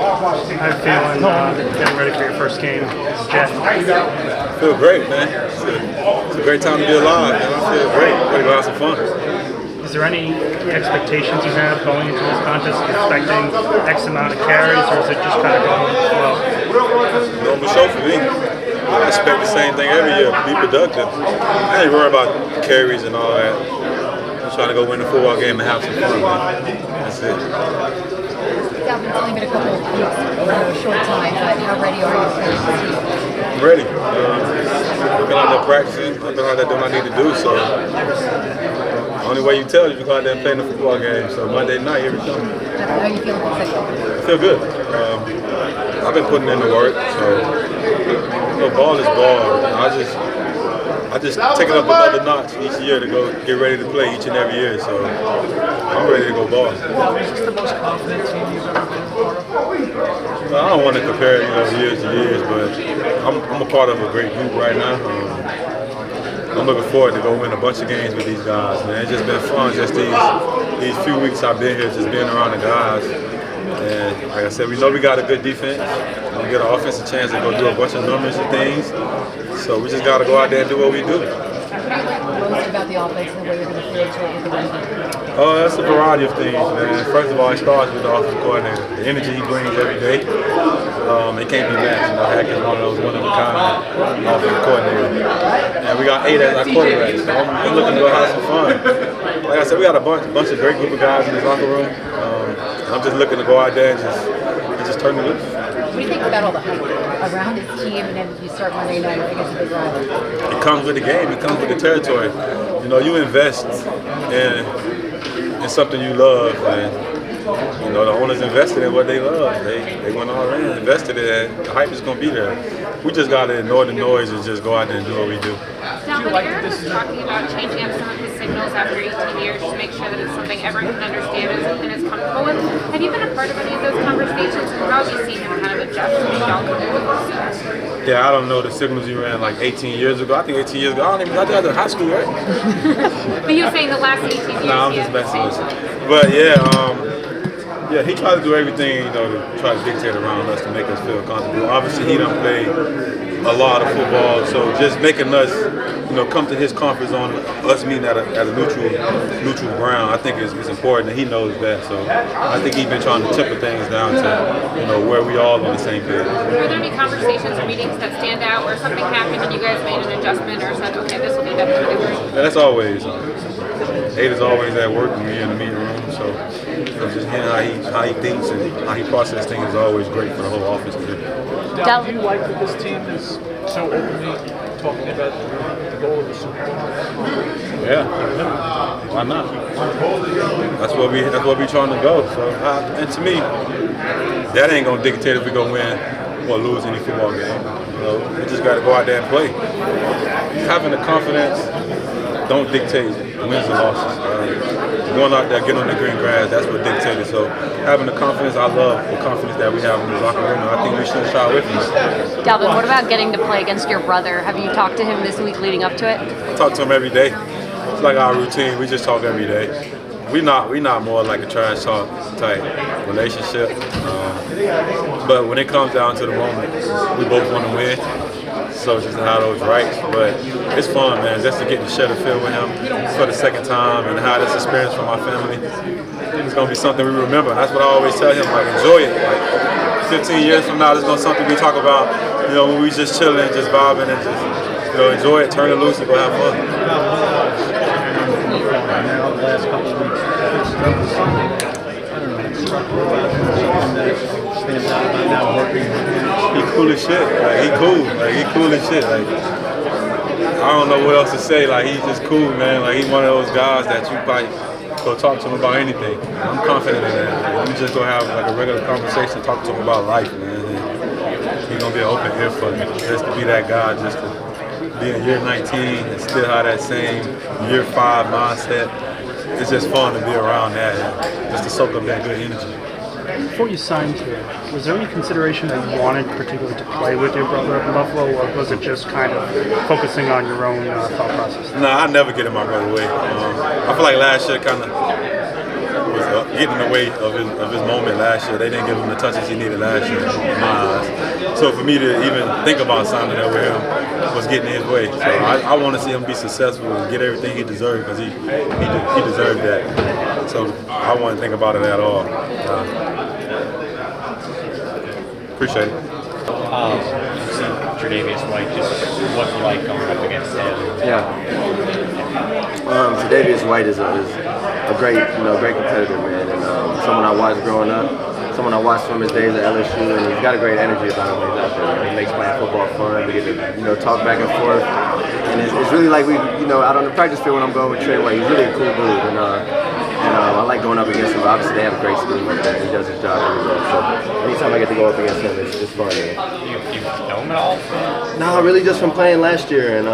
How you feeling getting ready for your first game, Jeff? I feel great, man. It's a great time to be alive, man. I feel great. Ready to go have some fun. Is there any expectations you have going into this contest? Expecting X amount of carries, or is it just kind of going with the flow? Normal show for me. I expect the same thing every year. Be productive. I ain't worried about carries and all that. I'm trying to go win the football game and have some fun, man. That's it. Dalvin, it's only been a couple of weeks, a short time, but how ready are you for this team? I'm ready. I've been out there practicing. I've been out there doing what I need to do. So the only way you tell is you go out there and play in the football game. So Monday night, here we come. How are you feeling physically? I feel good. I've been putting in the work. So ball is ball. I just take it up another notch each year to go get ready to play each and every year. So I'm ready to go ball. Is this the most confident team you've ever been a part of? I don't want to compare years to years, but I'm a part of a great group right now. I'm looking forward to go win a bunch of games with these guys, man. It's just been fun just these few weeks I've been here, just being around the guys. And like I said, we know we got a good defense. We get our offense a chance to go do a bunch of numbers and things. So we just got to go out there and do what we do. What do you like most about the offense and the way you're going to feel to it with the run game? Oh, that's a variety of things, man. First of all, it starts with the offensive coordinator. The energy he brings every day, it can't be matched. Hackett is one of those one-of-a-kind offensive coordinators. And we got 8 as our quarterbacks, so I'm looking to go have some fun. Like I said, we got a bunch of great group of guys in this locker room. I'm just looking to go out there and just turn it loose. What do you think about all the hype around this team, and then you start Monday night against a big rival? It comes with the game. It comes with the territory. You know, you invest in something you love, and you know the owners invested in what they love. They went all in, invested in it. The hype is going to be there. We just got to ignore the noise and just go out there and do what we do. Dalvin, Garrett was talking about changing up some of his signals after 18 years to make sure that it's something everyone can understand and is comfortable with. Have you been a part of any of those conversations, and how have you seen him kind of adjust to make y'all comfortable? Yeah, I don't know the signals he ran like 18 years ago. I think 18 years ago, I think I was in high school, right? But you were saying the last 18 years. No, I'm just messing with you. But yeah, he tried to do everything, to try to dictate around us to make us feel comfortable. Obviously, he done played a lot of football, so just making us, come to his comfort zone, us meeting at a neutral ground, I think is important, and he knows that. So I think he's been trying to temper things down to, where we all on the same page. Were there any conversations or meetings that stand out where something happened and you guys made an adjustment or said, okay, this will be better for the group? Yeah, that's always. Aid is always at work when we're in the meeting room, so just hearing how he thinks and how he processes things is always great for the whole office to do. Do you like that this team is so openly talking about the goal of the Super Bowl? Yeah, why not? That's what we trying to go. So, and to me, that ain't gonna dictate if we gonna win or lose any football game. We just got to go out there and play. Having the confidence don't dictate wins and losses. Going out there, getting on the green grass, that's what dictated. So having the confidence, I love the confidence that we have in the locker room, and I think we shouldn't shy away from it. Dalvin, what about getting to play against your brother? Have you talked to him this week leading up to it? I talk to him every day. It's like our routine. We just talk every day. We not more like a trash talk type relationship. But when it comes down to the moment, we both want to win. So just how those rights, but it's fun, man. Just to get to share the field with him for the second time and how this experience for my family. It's gonna be something we remember. That's what I always tell him. Like, enjoy it. Like 15 years from now, this is gonna be something we talk about. When we just chilling, just vibing, and just enjoy it, turn it loose, and go have fun. The last couple of weeks, stands out about now working. He cool as shit. He cool as shit. I don't know what else to say. He's just cool, man. He's one of those guys that you probably go talk to him about anything. I'm confident in that. We just go have a regular conversation, talk to him about life, man. And he's gonna be an open ear for me. Just to be that guy, just to be in year 19 and still have that same year 5 mindset. It's just fun to be around that and just to soak up that good energy. Before you signed here, was there any consideration that you wanted particularly to play with your brother up in Buffalo, or was it just kind of focusing on your own thought process? Nah, I never get in my brother way. I feel like last year kind of was getting in the way of his moment last year. They didn't give him the touches he needed last year, in my eyes. So for me to even think about signing there with him was getting in his way. So I want to see him be successful and get everything he deserved because he deserved that. So I wouldn't think about it at all. Appreciate it. Tre'Davious White, just what's it like going up against him? Yeah. Tre'Davious White is a great, great competitor, man, and someone I watched growing up, someone I watched from his days at LSU, and he's got a great energy about him when he's out there. He makes playing football fun. We get to, talk back and forth, and it's really like we, out on the practice field when I'm going with Trey White. He's really a cool dude, and I like going up against him. Obviously, they have a great scheme like that. He does his job really well. So anytime I get to go up against him, it's fun. Man. You know him at all? No, really just from playing last year, and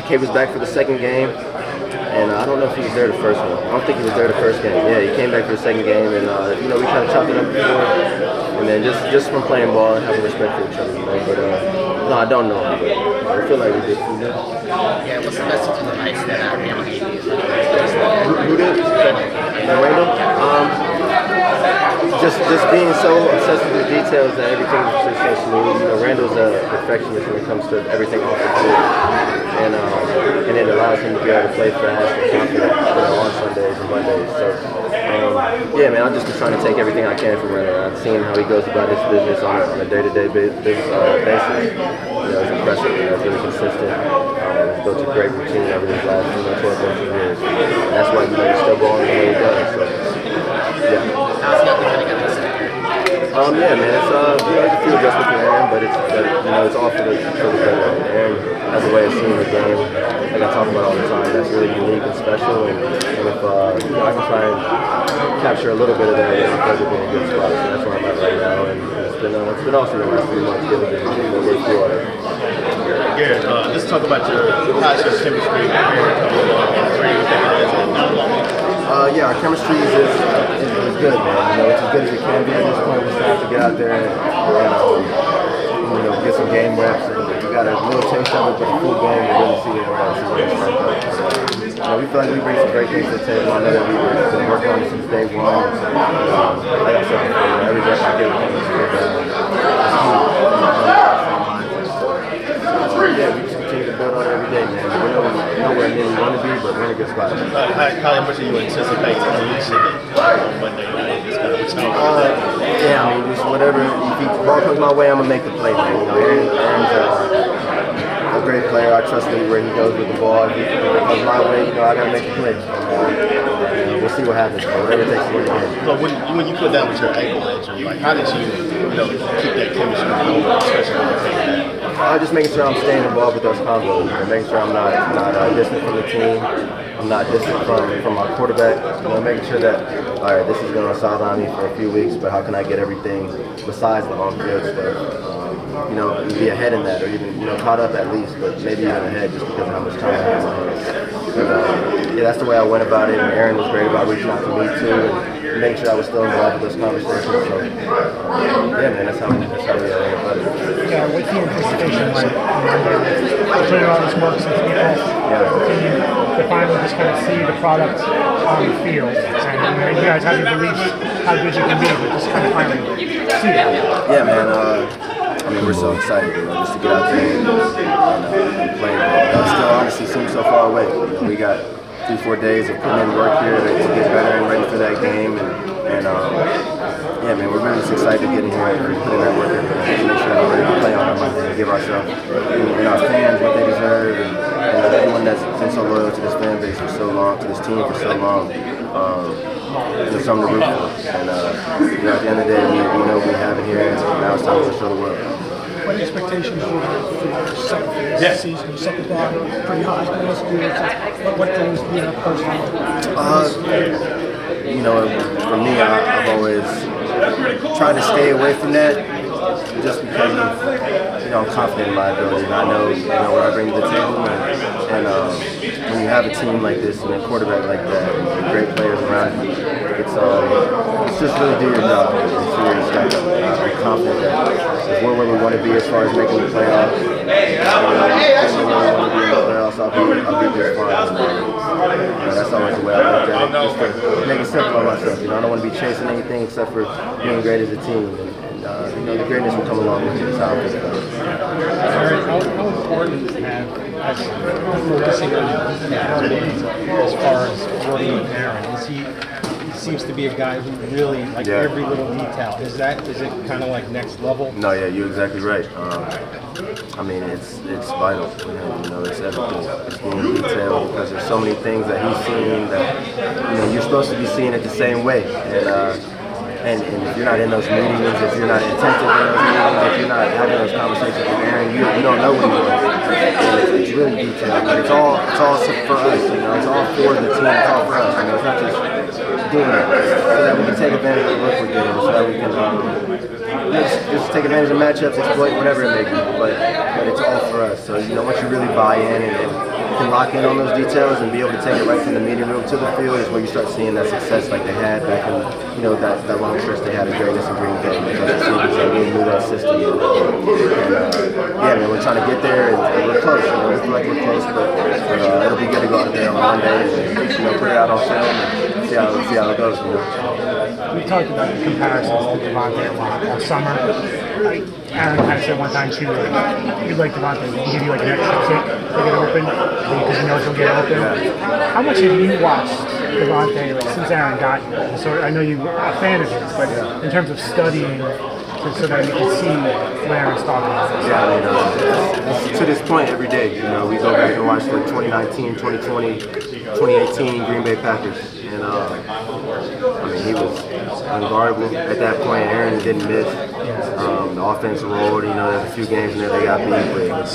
he was back for the second game, and I don't know if he was there the first one. I don't think he was there the first game. Yeah, he came back for the second game, and we kind of chopped it up before, and then just from playing ball and having respect for each other, But no, I don't know him, but I feel like we did. Yeah, what's the message of the night that Randall gave you? Who did? Randall? Just being so obsessed with the details that everything is just so smooth. Randall's a perfectionist when it comes to everything off the field, and it allows him to be able to play fast and confident, on Sundays and Mondays. So, yeah, man, I've just been trying to take everything I can from Randall. I've seen how he goes about his business on a day-to-day basis. It's impressive. It's really consistent. He's built a great routine over these last 12, 13 years, and that's why he's still going the way he does. So, yeah. Yeah, man, it's it's a few adjustments for Aaron, but it's all for the better. Aaron has a way of seeing the game, like I talk about all the time. That's really unique and special, and if I can try and capture a little bit of that, I feel like we'll be in a good spot. So that's where I'm at right now, and it's been awesome the last 3 months getting to work through all that. Garrett, let's talk about your past chemistry. Yeah, our chemistry is good, man. It's as good as it can be at this point. We still have to get out there and get some game reps. And we got a little taste of it, but the full game, we really see it. We feel like we bring some great things to the table. I know that we've been working on it since day one. Like I said before, every rep I get with him is good. Yeah, we just continue to build on it every day, man. We know where we want to be, but we're in a good spot. How much do you anticipate unleashing on Monday night? Yeah, I mean, just whatever. If the ball comes my way, I'm gonna make the play, man. Aaron's a great player. I trust him where he goes with the ball. If it comes my way, I gotta make the play. We'll see what happens. Whatever it takes to win the game. So when you put that with your ankle injury, like how did you keep that chemistry going, especially when you're taking that? Just making sure I'm staying involved with those combos, making sure I'm not distant from the team, I'm not distant from our quarterback. Making sure that, all right, this is going to sideline me for a few weeks, but how can I get everything besides the on-field stuff? Be ahead in that, or even caught up at least, but maybe even ahead just because of how much time I have on my hands. But, yeah, that's the way I went about it. And Aaron was great about reaching out to me too, and making sure I was still involved with those conversations. So, yeah, man, that's how we went about it. Yeah, what's the anticipation like putting all this work since April? To finally just kind of see the product on the field. And you guys have your beliefs how good you can be, but just kind of finally see it. Yeah, man. We're so excited, just to get out there and play. It still honestly seems so far away. We got 3-4 days of putting in work here to get better and ready for that game. And yeah, man, we're really just excited to get in here and put in that work and make sure that we're ready to play on Monday and give ourselves and our fans what they deserve, and everyone that's been so loyal to this fan base for so long, to this team for so long. There's something to root for. And at the end of the day, we know we have it here, and now it's time to show the world. What expectations do you have for your second phase of the season? Second bar, pretty high. What things do you have personally? For me, I've always tried to stay away from that, just because of, I'm confident in my ability, and I know, what I bring to the table, and when you have a team like this and a quarterback like that, and great players around you, it's just really do your job and see where you stack up. I'm confident that we're where we want to be as far as making the playoffs. I I'll be just fine. That's always the way I look at it. Just to make it simple on myself. I don't want to be chasing anything except for being great as a team. And the greatness will come along with it. Is how I feel about it. How important has focusing on details as far as working with Aaron? He seems to be a guy who really every little detail. Is it kind of like next level? No, yeah, you're exactly right. I mean, it's vital. It's everything. It's being detailed because there's so many things that he's seeing that you're supposed to be seeing it the same way. And if you're not in those meetings, if you're not attentive in those meetings, if you're not having those conversations with Aaron, you don't know what he wants. It's really detailed, but it's all for us. It's all for the team. It's all for us. It's not just doing it so that we can take advantage of the look we're getting, so that we can just take advantage of matchups, exploit whatever it may be. But it's all for us. So once you really buy in and can lock in on those details and be able to take it right from the meeting room to the field is where you start seeing that success like they had back in that long stretch they had of greatness in Green Bay. They really knew that system. And we're trying to get there and we're close. We feel like we're close, but it'll be good to go out there on Monday and put it out on film and see how it goes. We talked about the comparisons to Devontae a lot all summer. Aaron kind of said one time too, you'd like Devontae to give you like an extra kick to get open because he knows he'll get open. How much have you watched Devontae since Aaron got you? So I know you're a fan of his, but in terms of studying so that you can see what Aaron's talking about. Yeah, to this point every day, we go back and watch the 2019, 2020, 2018 Green Bay Packers. And he was unguardable at that point. Aaron didn't miss. The offense rolled. There's a few games in there they got beat, but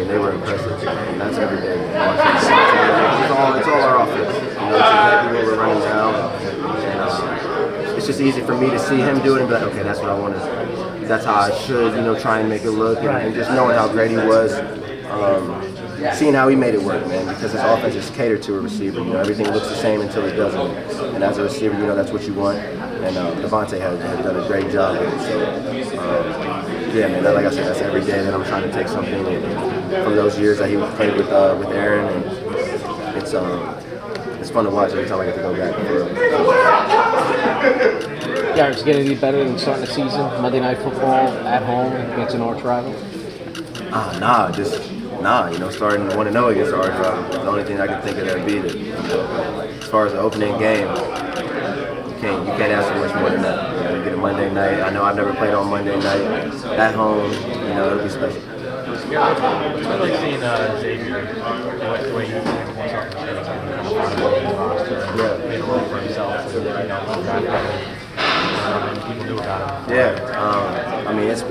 they were impressive. And that's every day. It's all our offense. It's exactly what we're running now. And it's just easy for me to see him do it and be like, okay, that's what I want to. That's how I should, try and make it look. And just knowing how great he was. Seeing how he made it work, man, because his offense is catered to a receiver. Everything looks the same until it doesn't. And as a receiver, that's what you want. And Devontae has done a great job with it. So, man, like I said, that's every day that I'm trying to take something from those years that he played with Aaron. And it's fun to watch every time I get to go back. Garrett, is it going to be better than starting the season, Monday Night Football, at home against an arch rival? Starting 1-0 against the arch rival. The only thing I can think of that beat it. As far as the opening game, you can't ask for much more than that. You get a Monday night. I know I've never played on Monday night at home. It'll be special. I like seeing Xavier, the way he's playing on the roster, made a role for himself. People knew about him. It's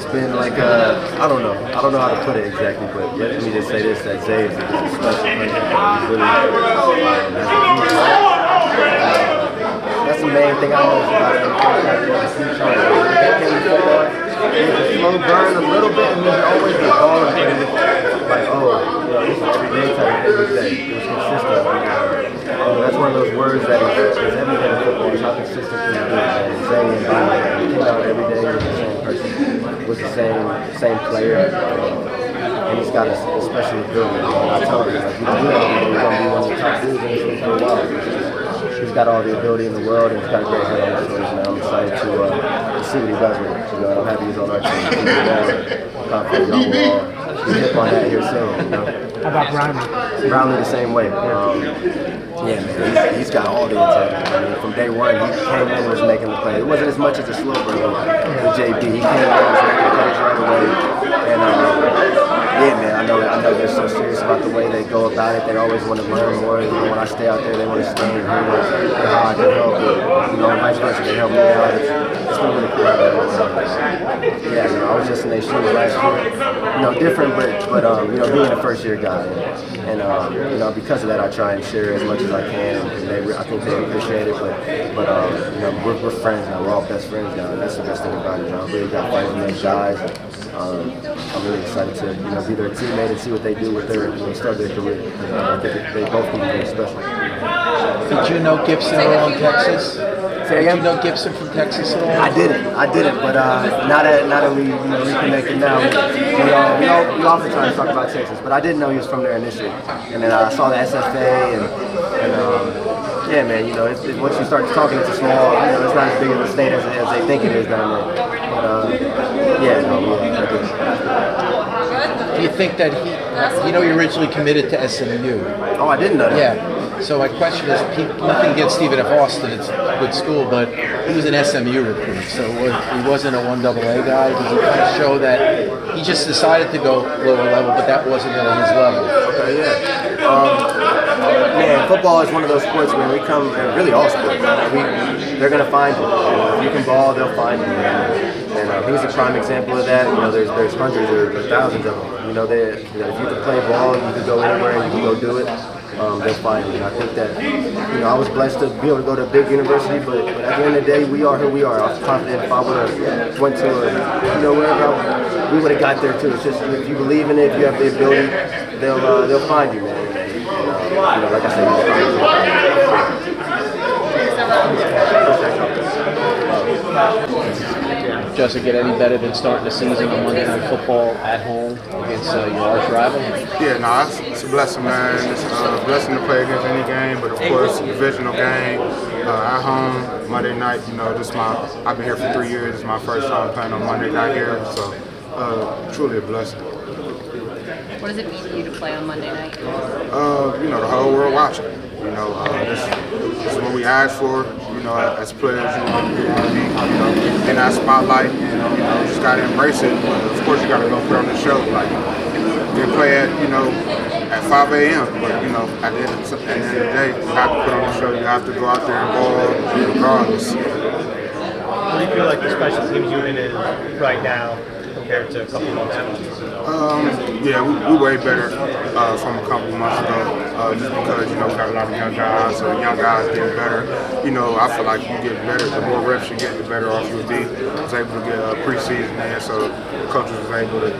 been like I don't know how to put it exactly, but let me just say this: that Zay is a special player. He's really that's the main thing I know about him. He's a slow burn a little bit, and he's always been balling, but it's like, this is everyday type of every day. It's consistent. That's one of those words that is everyday in football. Is how consistent can you be? And Zay and Byron, he came out every day with the same person, was the same player, and he's got a special ability. I tell him, like, you do that, you're going to be one of the top dudes in this league for a while. He's got all the ability in the world, and he's got a great head on his shoulders. And I'm excited to see what he does with it. I'm happy he's on our team. Confident y'all will be hip on that here soon. How about Brownlee? Brownlee the same way. Man, he's got all the intent. From day one, he came in and was making the play. It wasn't as much as a slow burn with JB. He came in and was making plays right away. And man, I know they're so serious about the way they go about it. They always want to learn more. When I stay out there, they want to stay and hear how I can help. And vice versa, they help me out. It's been really cool. I was just in their shoes last year. Different, but being a first-year guy. And because of that, I try and share as much as I can. And I think they appreciate it. But we're friends now. We're all best friends now, and that's the best thing about it. I really got fun with those guys. I'm really excited to be their teammate and see what they do with start their career. I think they both can be very special. Did you know Gibson around Texas? Say Did again? you know Gibson from Texas at all? I didn't. But now that we reconnected now, we oftentimes talk about Texas. But I didn't know he was from there initially, and then I saw the SFA and yeah, man. Once you start talking, it's a small. It's not as big of a state as they think it is down there. But yeah, no. Do you think that he originally committed to SMU? Oh, I didn't know that. Yeah. So my question is, nothing against Stephen F. Austin, it's a good school, but he was an SMU recruit, so he wasn't a 1AA guy. Does it kind of show that he just decided to go lower level, but that wasn't really his level? Okay, yeah. Man, football is one of those sports where we come, and really all sports, they're going to find you. If you can ball, they'll find you. And he's a prime example of that. There's hundreds or thousands of them. If you can play ball, you can go anywhere and you can go do it. They'll find you. And I think that, I was blessed to be able to go to a big university, but at the end of the day, we are who we are. I was confident if I would have went to wherever we would have got there too. It's just if you believe in it, if you have the ability, they'll find you, man. Like I said, Justin, get any better than starting the season on Monday Night Football at home against your arch rival? Yeah, no, it's a blessing, man. It's a blessing to play against any game, but of course, a divisional game at home, Monday night. I've been here for 3 years. It's my first time playing on Monday night here, so truly a blessing. What does it mean to you to play on Monday night? The whole world watching. This is what we asked for. As players, you want to be, in that spotlight, and you just gotta embrace it. But of course, you gotta go put on the show. Like they play at 5 a.m. But at the end of the day, you have to put on the show. You have to go out there and ball regardless. What do you feel like the special teams unit is right now compared to a couple months ago? Yeah, we way better from a couple months ago, just because, we got a lot of young guys, so the young guys getting better. I feel like you get better, the more reps you get, the better off you'll be. I was able to get preseason in, so the coaches was able to,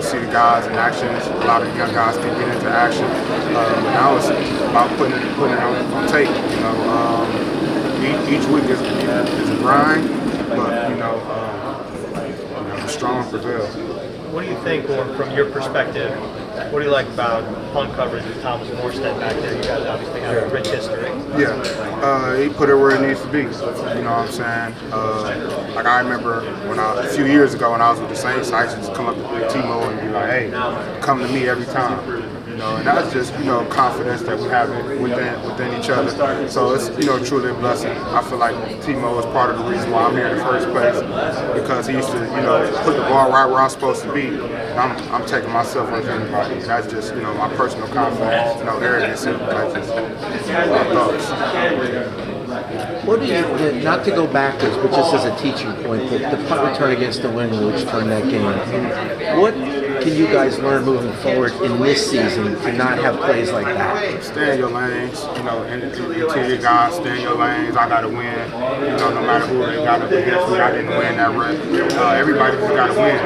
see the guys in action. A lot of the young guys can get into action. But now it's about putting it on tape. Each week is a grind, but, strong prevail. What do you think, or from your perspective, what do you like about punt coverage with Thomas Morstead back there? You guys obviously have a rich history. Yeah, he put it where it needs to be. You know what I'm saying? Like I remember a few years ago when I was with the Saints, I used to come up to Timo and be like, "Hey, come to me every time." And that's just, confidence that we have within each other. So it's, truly a blessing. I feel like Timo was part of the reason why I'm here in the first place, because he used to, put the ball right where I'm supposed to be. I'm taking myself over anybody. That's just, my personal confidence, arrogance, and like just my thoughts. What do you, not to go backwards, but just as a teaching point, the punt return against the Wind, which turned that game, what can you guys learn moving forward in this season to not have plays like that? Stay in your lanes, interior guys, stay in your lanes. I got to win, no matter who they got up against me, I didn't win that rep. Everybody just got to win,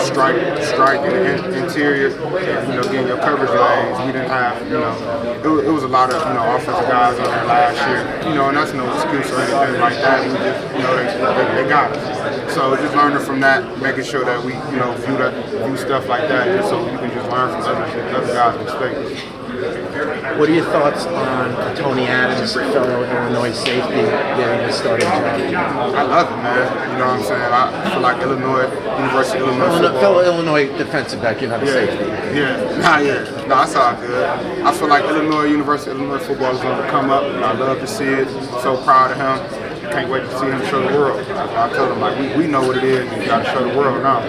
strike in the interior, getting your coverage lanes. We didn't have, it was a lot of, offensive guys on there last year, and that's no excuse or anything like that. We just, they got us. So just learning from that, making sure that we, view stuff like that, just so you can just learn from other guys' mistakes. What are your thoughts on Tony Adams, fellow Illinois safety, getting his starting job? I love it, man. You know what I'm saying? I feel like University of Illinois football. Fellow Illinois defensive back, you're not a safety. No, that's all good. I feel like University of Illinois football is going to come up, and I love to see it. So proud of him. Can't wait to see him show the world. I told him, we know what it is, and you got to show the world now.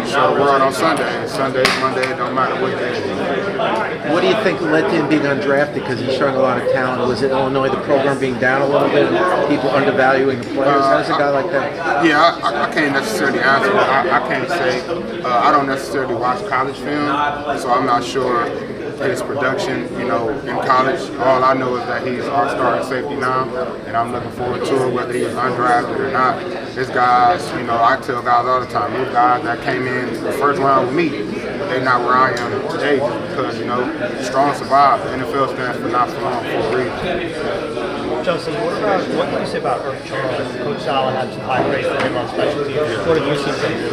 Show the world on Sunday, Monday, it don't matter what day it is. What do you think led to him being undrafted? Because he's showing a lot of talent. Was it Illinois, the program being down a little bit, and people undervaluing the players? How's a guy like that? Yeah, I can't necessarily answer that. I can't say. I don't necessarily watch college film, so I'm not sure his production, in college. All I know is that he's our starting safety now, and I'm looking forward to it, whether he was undrafted or not. There's guys, I tell guys all the time, those guys that came in the first round with me, they're not where I am today just because, strong survive. The NFL stands for not for long, for a reason. Justin, what can you say about Irv Charles? Coach Sala had some high praise for him on special teams. What have you seen from him?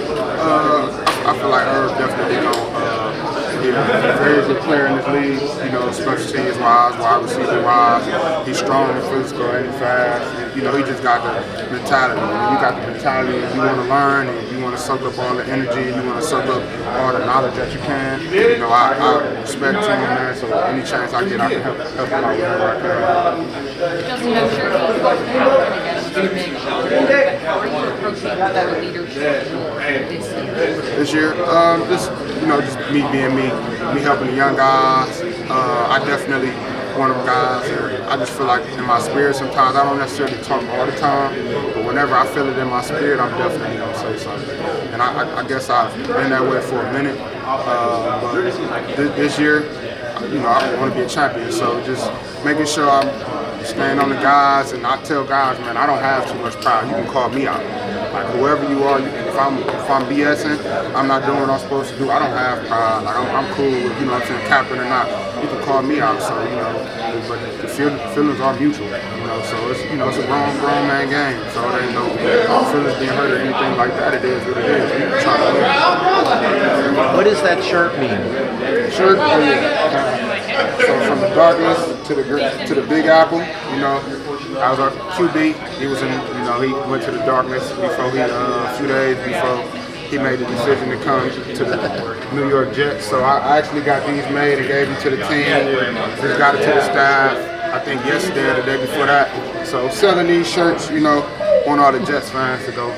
I feel like Irv definitely be a very good player in this league, special teams wise, wide receiver wise. He's strong and physical and he's fast. And, he just got the mentality. When you got the mentality and you want to learn and you want to soak up all the energy and you want to soak up all the knowledge that you can, I respect him, man. So any chance I get, I can help him out whenever I can. Justin, I'm sure he's working hard against you make sure, but how are you approaching that leadership this year? Just me being me helping the young guys. I definitely one of them guys, and I just feel like in my spirit sometimes I don't necessarily talk all the time, but whenever I feel it in my spirit, I'm definitely gonna say something. And I guess I've been that way for a minute, but this year, I want to be a champion. So just making sure I'm staying on the guys, and I tell guys, man, I don't have too much pride. You can call me out. Like whoever you are, if I'm BSing, I'm not doing what I'm supposed to do. I don't have pride. Like I'm cool with, captain or not. You can call me out. So but the feelings are mutual. So it's it's a grown man game. So it ain't no feelings being hurt or anything like that. It is what it is. We try to win. What does that shirt mean? Shirt, so from the darkness to the Big Apple, I was our QB. He was in, he went to the darkness before a few days before he made the decision to come to the New York Jets. So I actually got these made and gave them to the team. Just got it to the staff, I think yesterday or the day before that. So selling these shirts, want all the Jets fans to go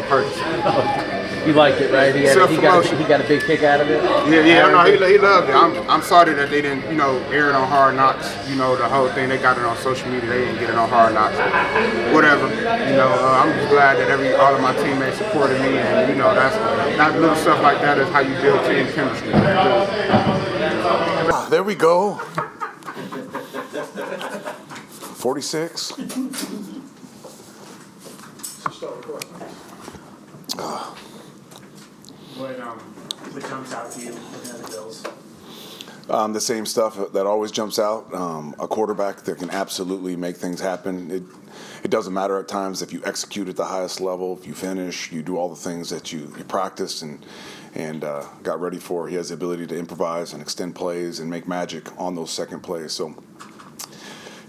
purchase it. You liked it, right? He got a big kick out of it? Yeah, no, he loved it. I'm sorry that they didn't, air it on Hard Knocks, the whole thing. They got it on social media. They didn't get it on Hard Knocks. Whatever. I'm just glad that all of my teammates supported me, and, that's not little stuff like that is how you build team chemistry. There we go. 46. What jumps out to you looking at the Bills? The same stuff that always jumps out. A quarterback that can absolutely make things happen. It doesn't matter at times if you execute at the highest level, if you finish, you do all the things that you practiced and got ready for. He has the ability to improvise and extend plays and make magic on those second plays. So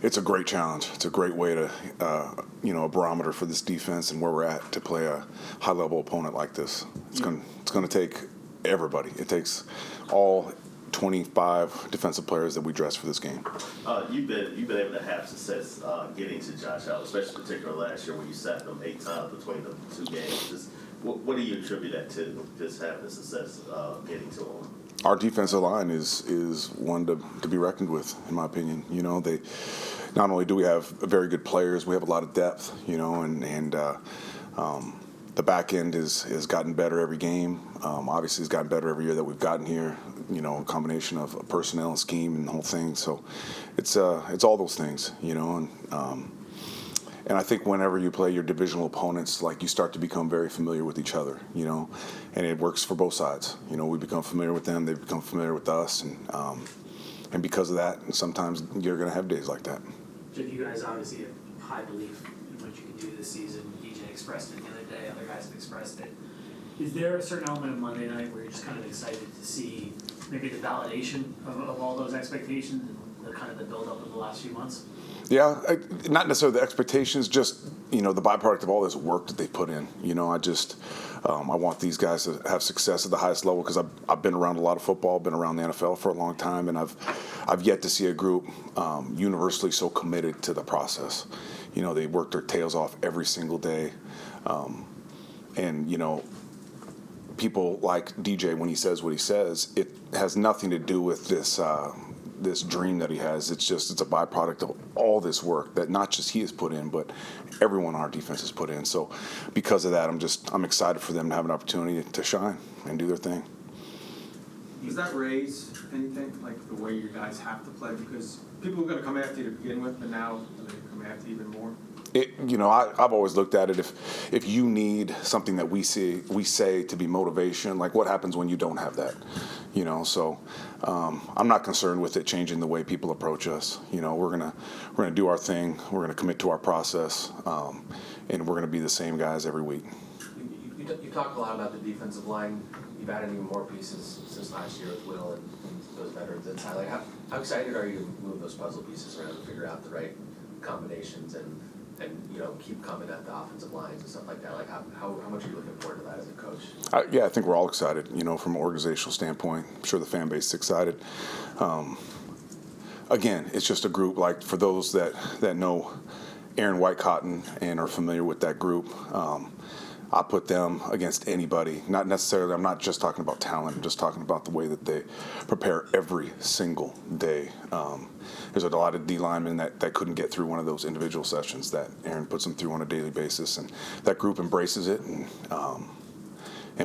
it's a great challenge. It's a great way to, a barometer for this defense and where we're at to play a high-level opponent like this. It's going to take everybody. It takes all 25 defensive players that we dress for this game. You've been able to have success getting to Josh Allen, especially particularly last year when you sacked him 8 times between the 2 games. Just, what do you attribute that to? Just having success getting to him. Our defensive line is one to be reckoned with, in my opinion. They not only do we have very good players, we have a lot of depth. And the back end has gotten better every game. Obviously, it's gotten better every year that we've gotten here. A combination of personnel and scheme and the whole thing. So it's all those things. And I think whenever you play your divisional opponents, like you start to become very familiar with each other, and it works for both sides. We become familiar with them, they become familiar with us, and because of that, sometimes you're going to have days like that. Jeff, you guys obviously have high belief in what you can do this season. DJ expressed it the other day, other guys have expressed it. Is there a certain element of Monday night where you're just kind of excited to see maybe the validation of all those expectations and the build-up of the last few months? Yeah, not necessarily the expectations, just, the byproduct of all this work that they put in. I want these guys to have success at the highest level because I've been around a lot of football, been around the NFL for a long time, and I've yet to see a group universally so committed to the process. They work their tails off every single day. And people like DJ, when he says what he says, it has nothing to do with this dream that he has. It's a byproduct of all this work that not just he has put in, but everyone on our defense has put in. So because of that, I'm excited for them to have an opportunity to shine and do their thing. Does that raise anything, like the way you guys have to play? Because people are going to come after you to begin with, but now they're going to come after you even more. I've always looked at it, if you need something that we say to be motivation, like what happens when you don't have that, so I'm not concerned with it changing the way people approach us. We're gonna do our thing, we're gonna commit to our process, and we're gonna be the same guys every week. You talked a lot about the defensive line. You've added even more pieces since last year with Will and those veterans inside. Like, how excited are you to move those puzzle pieces around and figure out the right combinations and keep coming at the offensive lines and stuff like that? Like, how much are you looking forward to that as a coach? I think we're all excited, from an organizational standpoint. I'm sure the fan base is excited. Again, it's just a group, like for those that know Aaron Whitecotton and are familiar with that group, I put them against anybody. Not necessarily, I'm not just talking about talent, I'm just talking about the way that they prepare every single day. There's a lot of D linemen that couldn't get through one of those individual sessions that Aaron puts them through on a daily basis, and that group embraces it, and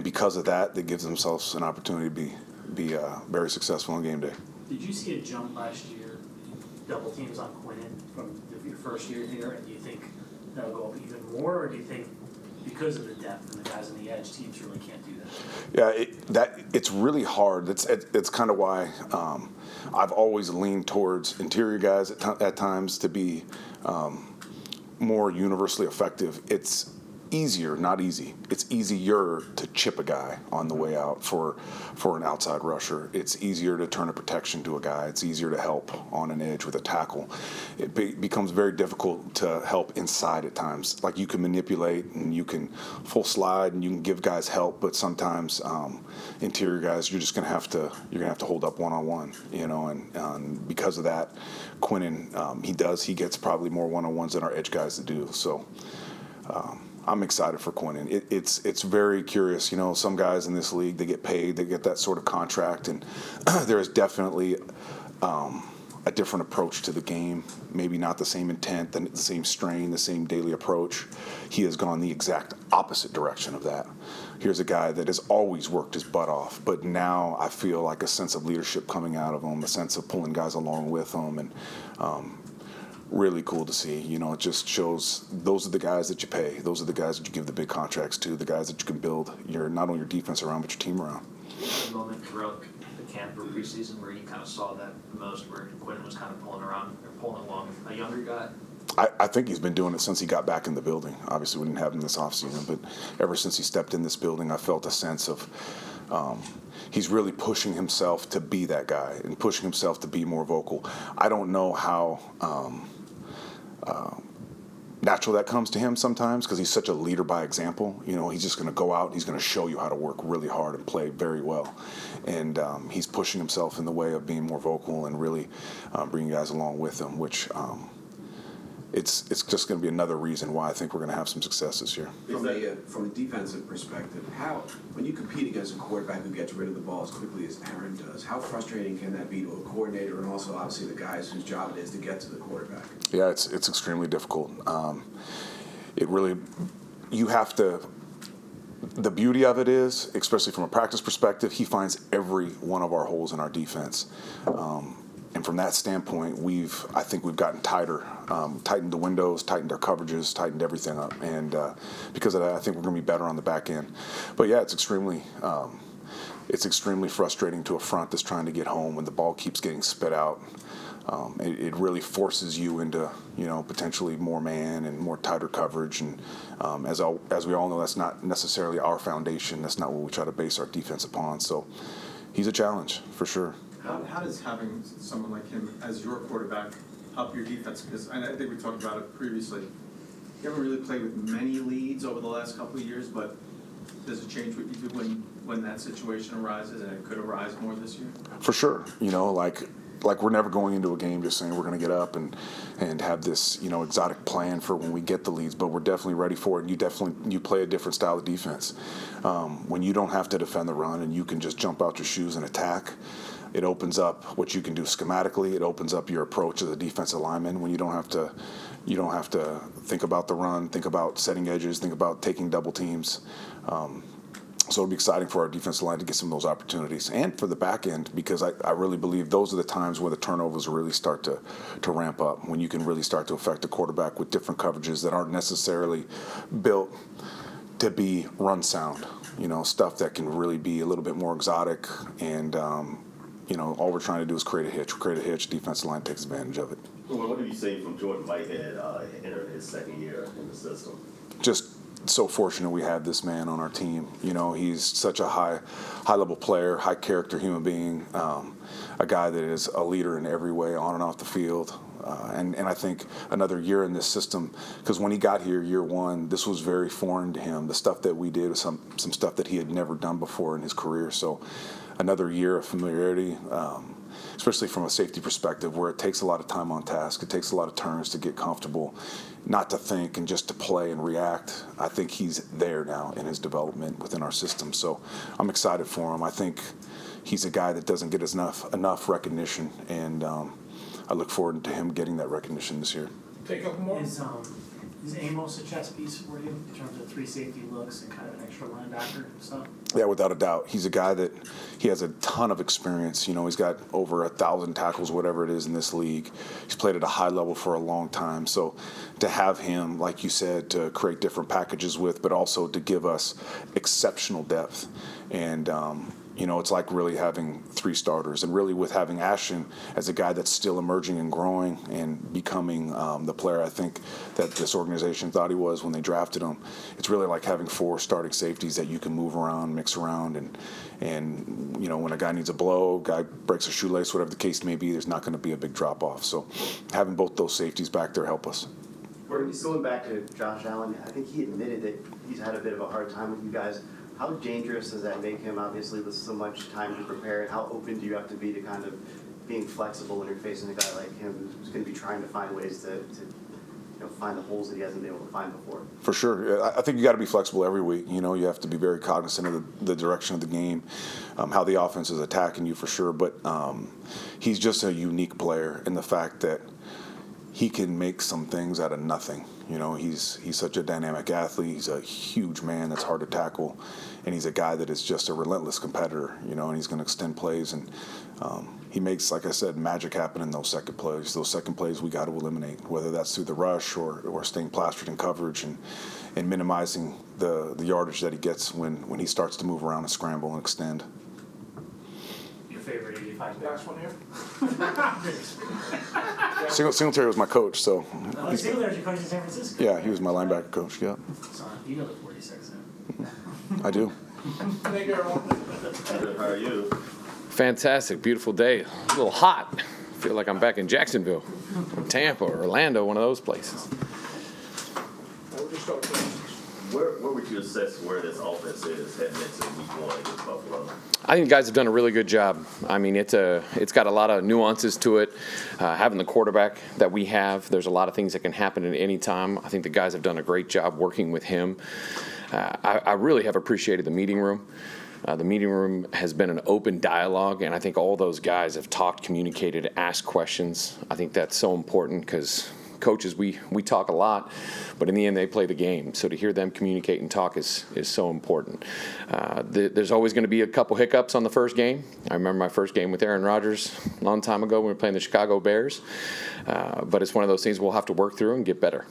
because of that, they give themselves an opportunity to be very successful on game day. Did you see a jump last year in double teams on Quinnen from your first year here, and do you think that'll go up even more, or do you think because of the depth and the guys on the edge, teams really can't do that? Yeah, it's really hard. It's kind of why I've always leaned towards interior guys at times to be more universally effective. It's easier, not easy. It's easier to chip a guy on the way out for an outside rusher. It's easier to turn a protection to a guy. It's easier to help on an edge with a tackle. It becomes very difficult to help inside at times. Like, you can manipulate and you can full slide and you can give guys help, but sometimes interior guys, you're gonna have to hold up one-on-one, and because of that, Quinnen, he gets probably more one-on-ones than our edge guys to do. So I'm excited for Quinnen. It's very curious. Some guys in this league, they get paid, they get that sort of contract, and there is definitely a different approach to the game. Maybe not the same intent, the same strain, the same daily approach. He has gone the exact opposite direction of that. Here's a guy that has always worked his butt off, but now I feel like a sense of leadership coming out of him, a sense of pulling guys along with him, and really cool to see. It just shows those are the guys that you pay. Those are the guys that you give the big contracts to, the guys that you can build not only your defense around, but your team around. A moment throughout the camp or preseason where you kind of saw that the most, where Quinnen was kind of pulling along a younger guy? I think he's been doing it since he got back in the building. Obviously, we didn't have him this offseason, but ever since he stepped in this building, I felt a sense of he's really pushing himself to be that guy and pushing himself to be more vocal. I don't know how natural that comes to him sometimes, because he's such a leader by example. He's just going to go out and he's going to show you how to work really hard and play very well. And he's pushing himself in the way of being more vocal and really bringing guys along with him, which it's just going to be another reason why I think we're going to have some success this year. From a defensive perspective, when you compete against a quarterback who gets rid of the ball as quickly as Aaron does, how frustrating can that be to a coordinator and also obviously the guys whose job it is to get to the quarterback? Yeah, it's extremely difficult. You have to. The beauty of it is, especially from a practice perspective, he finds every one of our holes in our defense. And from that standpoint, I think we've gotten tighter, tightened the windows, tightened our coverages, tightened everything up. And because of that, I think we're going to be better on the back end. But yeah, it's extremely frustrating to a front that's trying to get home when the ball keeps getting spit out. It really forces you into, potentially more man and more tighter coverage. And as we all know, that's not necessarily our foundation. That's not what we try to base our defense upon. So he's a challenge for sure. How does having someone like him as your quarterback help your defense? Because I think we talked about it previously. You haven't really played with many leads over the last couple of years, but does it change what you do when that situation arises, and it could arise more this year? For sure. Like we're never going into a game just saying we're going to get up and have this, exotic plan for when we get the leads, but we're definitely ready for it. And you play a different style of defense. When you don't have to defend the run and you can just jump out your shoes and attack, it opens up what you can do schematically. It opens up your approach as a defensive lineman when you don't have to think about the run, think about setting edges, think about taking double teams. So it'll be exciting for our defensive line to get some of those opportunities, and for the back end, because I really believe those are the times where the turnovers really start to ramp up, when you can really start to affect the quarterback with different coverages that aren't necessarily built to be run sound. Stuff that can really be a little bit more exotic, and all we're trying to do is create a hitch. Defensive line takes advantage of it. Well, what have you seen from Jordan Whitehead entering his second year in the system? Just so fortunate we have this man on our team. He's such a high level player, high character human being, a guy that is a leader in every way, on and off the field. And I think another year in this system, because when he got here year one, this was very foreign to him. The stuff that we did was some stuff that he had never done before in his career. So another year of familiarity, especially from a safety perspective, where it takes a lot of time on task. It takes a lot of turns to get comfortable, not to think and just to play and react. I think he's there now in his development within our system. So I'm excited for him. I think he's a guy that doesn't get enough recognition, and I look forward to him getting that recognition this year. Take a couple more. Is Amos a chess piece for you in terms of 3 safety looks and kind of an extra linebacker stuff? Yeah, without a doubt. He's a guy that he has a ton of experience. He's got over 1,000 tackles, whatever it is, in this league. He's played at a high level for a long time. So to have him, like you said, to create different packages with, but also to give us exceptional depth. And it's like really having 3 starters, and really with having Ashton as a guy that's still emerging and growing and becoming the player I think that this organization thought he was when they drafted him. It's really like having 4 starting safeties that you can move around, mix around, and when a guy needs a blow, guy breaks a shoelace, whatever the case may be, there's not going to be a big drop off. So having both those safeties back there help us. Going back to Josh Allen, I think he admitted that he's had a bit of a hard time with you guys. How dangerous does that make him, obviously, with so much time to prepare? And how open do you have to be to kind of being flexible when you're facing a guy like him who's going to be trying to find ways to find the holes that he hasn't been able to find before? For sure. I think you got to be flexible every week. You have to be very cognizant of the direction of the game, how the offense is attacking you, for sure. But he's just a unique player in the fact that he can make some things out of nothing. He's such a dynamic athlete. He's a huge man that's hard to tackle, and he's a guy that is just a relentless competitor. And he's going to extend plays, and he makes, like I said, magic happen in those second plays. Those second plays we got to eliminate, whether that's through the rush or staying plastered in coverage and minimizing the yardage that he gets when he starts to move around and scramble and extend. Favorite 85 Last one here. Singletary was my coach, so. Singletary's your coach in San Francisco? Yeah, he was my linebacker coach, yeah. So you know the 46 now. I do. How are you? Fantastic, beautiful day. A little hot. Feel like I'm back in Jacksonville, or Tampa, or Orlando, one of those places. Where would you assess where this offense is heading into week 1 against Buffalo? I think the guys have done a really good job. I mean, it's got a lot of nuances to it. Having the quarterback that we have, there's a lot of things that can happen at any time. I think the guys have done a great job working with him. I really have appreciated the meeting room. The meeting room has been an open dialogue, and I think all those guys have talked, communicated, asked questions. I think that's so important because coaches, we talk a lot, but in the end, they play the game. So to hear them communicate and talk is so important. There's always going to be a couple hiccups on the first game. I remember my first game with Aaron Rodgers a long time ago when we were playing the Chicago Bears. But it's one of those things we'll have to work through and get better.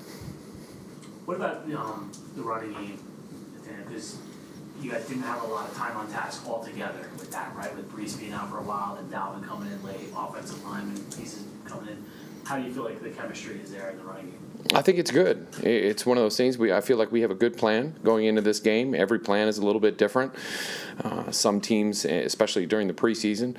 What about the running game? Because you guys didn't have a lot of time on task altogether with that, right? With Brees being out for a while and Dalvin coming in late, offensive lineman pieces coming in. How do you feel like the chemistry is there in the running game? I think it's good. It's one of those things. I feel like we have a good plan going into this game. Every plan is a little bit different. Some teams, especially during the preseason,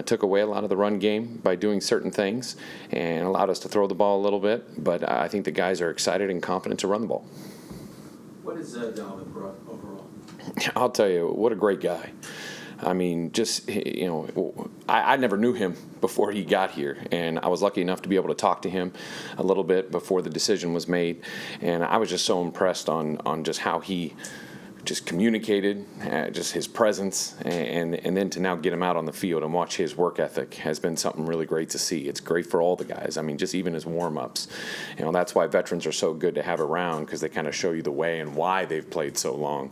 took away a lot of the run game by doing certain things and allowed us to throw the ball a little bit. But I think the guys are excited and confident to run the ball. What is Dalvin overall? I'll tell you, what a great guy. I mean, I never knew him before he got here, and I was lucky enough to be able to talk to him a little bit before the decision was made, and I was just so impressed on just how he just communicated, just his presence, and then to now get him out on the field and watch his work ethic has been something really great to see. It's great for all the guys. I mean, just even his warm-ups. That's why veterans are so good to have around, because they kind of show you the way and why they've played so long.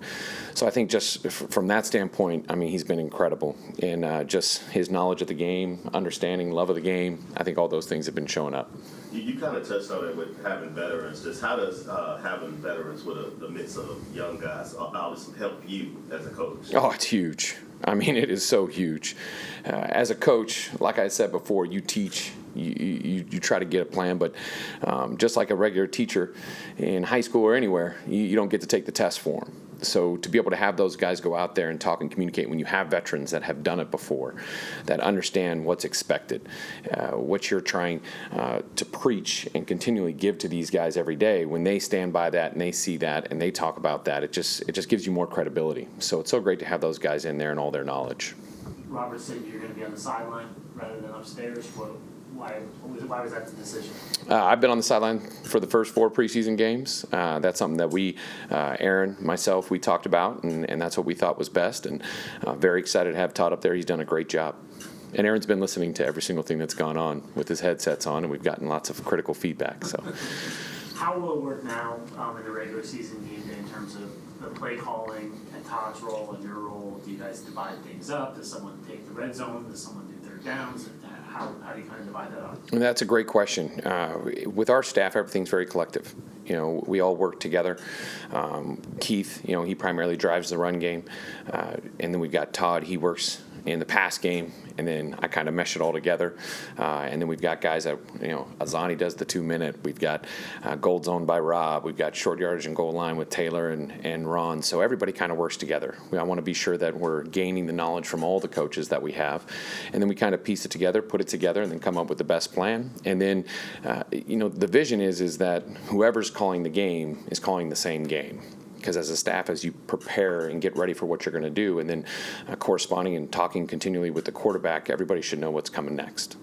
So I think just from that standpoint, I mean, he's been incredible. And just his knowledge of the game, understanding, love of the game, I think all those things have been showing up. You kind of touched on it with having veterans. Just how does having veterans with the mix of young guys obviously help you as a coach? Oh, it's huge. I mean, it is so huge. As a coach, like I said before, you teach, you try to get a plan, but just like a regular teacher in high school or anywhere, you don't get to take the test for them. So to be able to have those guys go out there and talk and communicate when you have veterans that have done it before, that understand what's expected, what you're trying to preach and continually give to these guys every day, when they stand by that and they see that and they talk about that, it just gives you more credibility. So it's so great to have those guys in there and all their knowledge. Robert said you're going to be on the sideline rather than upstairs. Why was that the decision? I've been on the sideline for the first 4 preseason games. That's something that we, Aaron, myself, we talked about, and that's what we thought was best. And very excited to have Todd up there. He's done a great job. And Aaron's been listening to every single thing that's gone on with his headsets on, and we've gotten lots of critical feedback. So, how will it work now in the regular season game in terms of the play calling and Todd's role and your role? Do you guys divide things up? Does someone take the red zone? Does someone do third downs? How do you kind of divide that up? And that's a great question. With our staff, everything's very collective. We all work together. Keith, he primarily drives the run game. And then we've got Todd, he works in the pass game, and then I kind of mesh it all together. And then we've got guys that, Azani does the 2-minute. We've got gold zone by Rob. We've got short yardage and goal line with Taylor and Ron. So everybody kind of works together. I want to be sure that we're gaining the knowledge from all the coaches that we have. And then we kind of piece it together, put it together, and then come up with the best plan. And then, the vision is that whoever's calling the game is calling the same game. Because as a staff, as you prepare and get ready for what you're going to do, and then corresponding and talking continually with the quarterback, everybody should know what's coming next.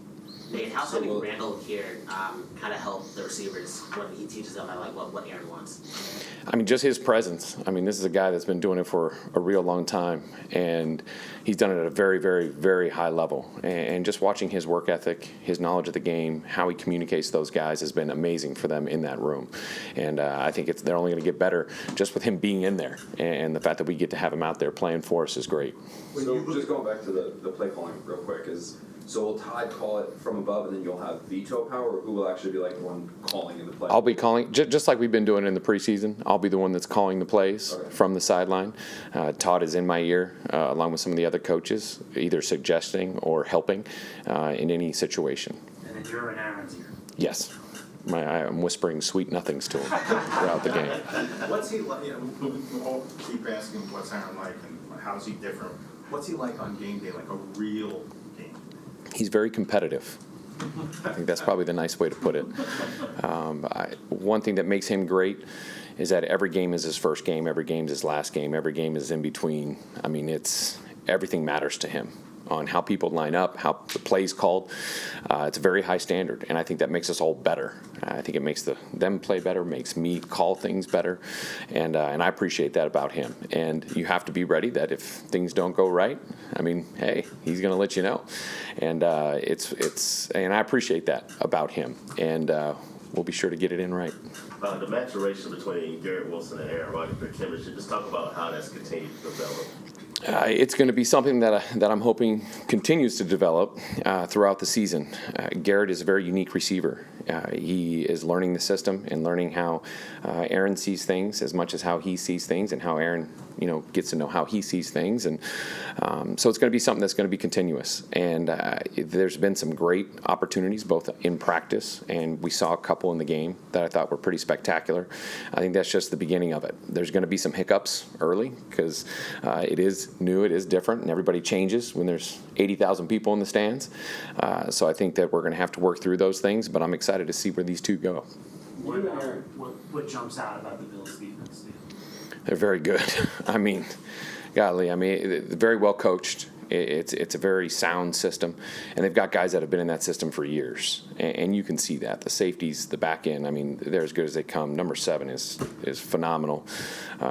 Nate, how's having Randall here kind of help the receivers when he teaches them what Aaron wants? I mean, just his presence. I mean, this is a guy that's been doing it for a real long time, and he's done it at a very, very, very high level. And just watching his work ethic, his knowledge of the game, how he communicates to those guys has been amazing for them in that room. And I think they're only going to get better just with him being in there. And the fact that we get to have him out there playing for us is great. So just going back to the play calling real quick so will Todd call it from above, and then you'll have veto power, or who will actually be like the one calling in the play? I'll be calling, just like we've been doing in the preseason. I'll be the one that's calling the plays from the sideline. Todd is in my ear, along with some of the other coaches, either suggesting or helping in any situation. And then you're in Aaron's ear. Yes. I'm whispering sweet nothings to him throughout the game. What's he like? We all keep asking what's Aaron like and how's he different. What's he like on game day, like a real game? He's very competitive. I think that's probably the nice way to put it. One thing that makes him great is that every game is his first game, every game is his last game, every game is in between. I mean, everything matters to him on how people line up, how the play's called. It's a very high standard, and I think that makes us all better. I think it makes them play better, makes me call things better, and I appreciate that about him. And you have to be ready that if things don't go right, I mean, hey, he's going to let you know. And and I appreciate that about him, and we'll be sure to get it in right. The maturation between Garrett Wilson and Aaron Rodgers, their chemistry, just talk about how that's continued to develop. It's going to be something that I'm hoping continues to develop throughout the season. Garrett is a very unique receiver. He is learning the system and learning how Aaron sees things as much as how he sees things, and how Aaron, gets to know how he sees things. And so it's going to be something that's going to be continuous. And there's been some great opportunities both in practice, and we saw a couple in the game that I thought were pretty spectacular. I think that's just the beginning of it. There's going to be some hiccups early because it is new, it is different, and everybody changes when there's 80,000 people in the stands. So I think that we're going to have to work through those things, but I'm excited to see where these two go. What jumps out about the Bills' defense? They're very good. I mean, golly, they're very well coached. It's a very sound system, and they've got guys that have been in that system for years, and you can see that. The safeties, the back end, I mean, they're as good as they come. Number 7 is phenomenal.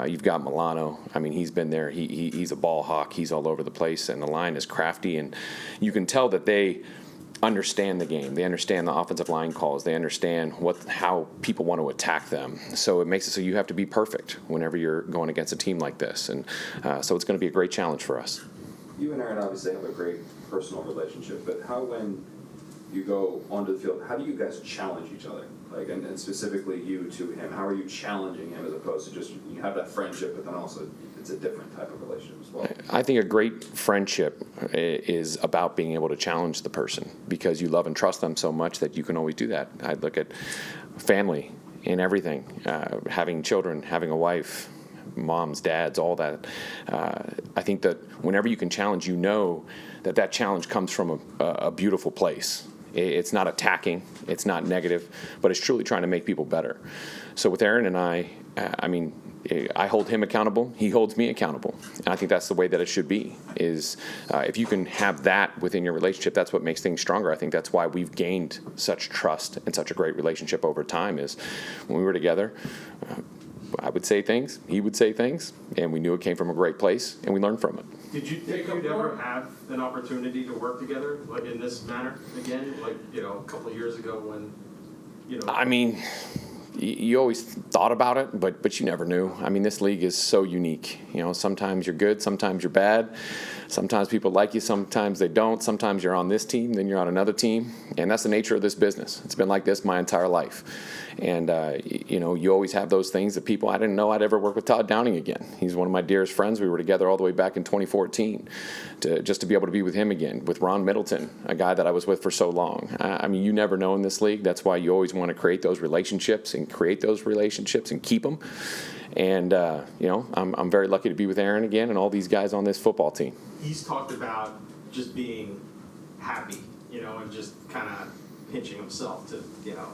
You've got Milano. I mean, he's been there. He's a ball hawk. He's all over the place, and the line is crafty, and you can tell that they understand the game. They understand the offensive line calls. They understand how people want to attack them. So it makes it so you have to be perfect whenever you're going against a team like this. And so it's going to be a great challenge for us. You and Aaron obviously have a great personal relationship, but how, when you go onto the field, how do you guys challenge each other? Like, and specifically you to him, how are you challenging him as opposed to just, you have that friendship, but then also it's a different type of relationship as well? I think a great friendship is about being able to challenge the person because you love and trust them so much that you can always do that. I look at family in everything, having children, having a wife, moms, dads, all that. I think that whenever you can challenge, you know that challenge comes from a beautiful place. It's not attacking, it's not negative, but it's truly trying to make people better. So with Aaron and I mean, I hold him accountable, he holds me accountable. And I think that's the way that it should be, is if you can have that within your relationship, that's what makes things stronger. I think that's why we've gained such trust and such a great relationship over time, is when we were together, I would say things, he would say things, and we knew it came from a great place, and we learned from it. Did you think you'd ever have an opportunity to work together, like in this manner again, like, you know, a couple of years ago when, you know? I mean, you always thought about it, but you never knew. I mean, this league is so unique. You know, sometimes you're good, sometimes you're bad. Sometimes people like you, sometimes they don't. Sometimes you're on this team, then you're on another team. And that's the nature of this business. It's been like this my entire life. And, you know, you always have those things that people, I didn't know I'd ever work with Todd Downing again. He's one of my dearest friends. We were together all the way back in 2014. Just to be able to be with him again, with Ron Middleton, a guy that I was with for so long. I mean, you never know in this league. That's why you always want to create those relationships and keep them. And, you know, I'm very lucky to be with Aaron again and all these guys on this football team. He's talked about just being happy, you know, and just kind of pinching himself to, you know,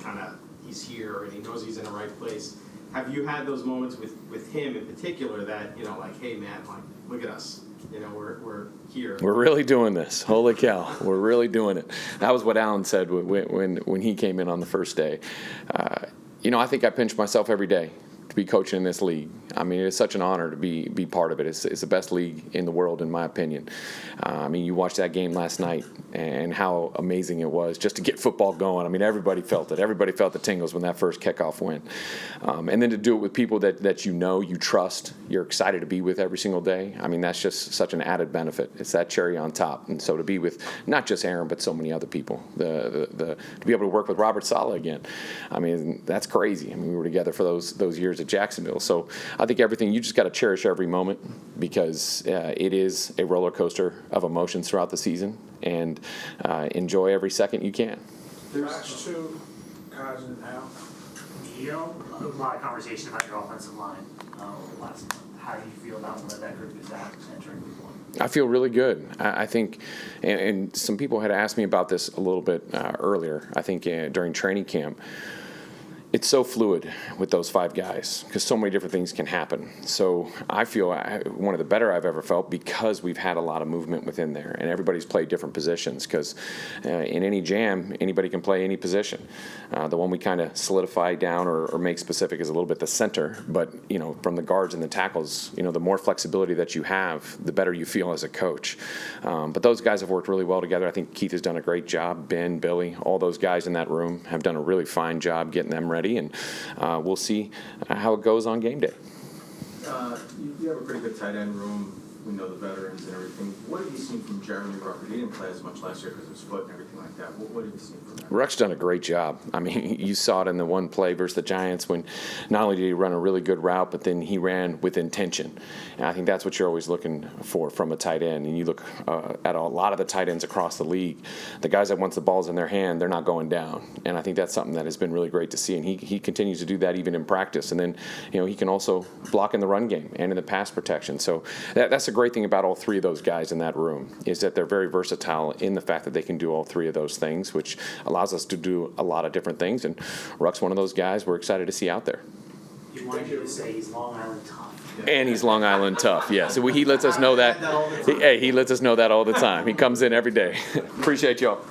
kind of he's here and he knows he's in the right place. Have you had those moments with him in particular that, you know, like, hey, man, like, look at us. You know, we're here. We're really doing this. Holy cow, we're really doing it. That was what Alan said when he came in on the first day. You know, I think I pinch myself every day to be coaching in this league. I mean, it's such an honor to be part of it. It's the best league in the world, in my opinion. I mean, you watched that game last night and how amazing it was just to get football going. I mean, everybody felt it. Everybody felt the tingles when that first kickoff went. And then to do it with people that you know, you trust, you're excited to be with every single day. I mean, that's just such an added benefit. It's that cherry on top. And so to be with not just Aaron, but so many other people, to be able to work with Robert Saleh again, I mean, that's crazy. I mean, we were together for those years at Jacksonville. So I think everything, you just got to cherish every moment because it is a roller coaster of emotions throughout the season, and enjoy every second you can. There's 2 guys in now. You know, a lot of conversation about your offensive line over the last month. How do you feel about where that group is at entering week 1? I feel really good. I think, and some people had asked me about this a little bit earlier, I think during training camp. It's so fluid with those 5 guys because so many different things can happen. So I feel one of the better I've ever felt because we've had a lot of movement within there and everybody's played different positions because in any jam, anybody can play any position. The one we kind of solidify down or make specific is a little bit the center, but, you know, from the guards and the tackles, you know, the more flexibility that you have, the better you feel as a coach. But those guys have worked really well together. I think Keith has done a great job. Ben, Billy, all those guys in that room have done a really fine job getting them ready. And we'll see how it goes on game day. You have a pretty good tight end room. We know the veterans and everything. What have you seen from Jeremy Rucker? He didn't play as much last year because of his foot and everything like that. What have you seen from him? Ruck's done a great job. I mean, you saw it in the one play versus the Giants when not only did he run a really good route, but then he ran with intention. And I think that's what you're always looking for from a tight end. And you look at a lot of the tight ends across the league, the guys that once the ball's in their hand, they're not going down. And I think that's something that has been really great to see. And he continues to do that even in practice. And then, you know, he can also block in the run game and in the pass protection. So that's a great thing about all 3 of those guys in that room is that they're very versatile in the fact that they can do all 3 of those things, which allows us to do a lot of different things. And Ruck's one of those guys we're excited to see out there. he wanted you to say he's Long Island tough. And he's Long Island tough, yes. So he lets us know that. Hey, he lets us know that all the time. He comes in every day. Appreciate y'all.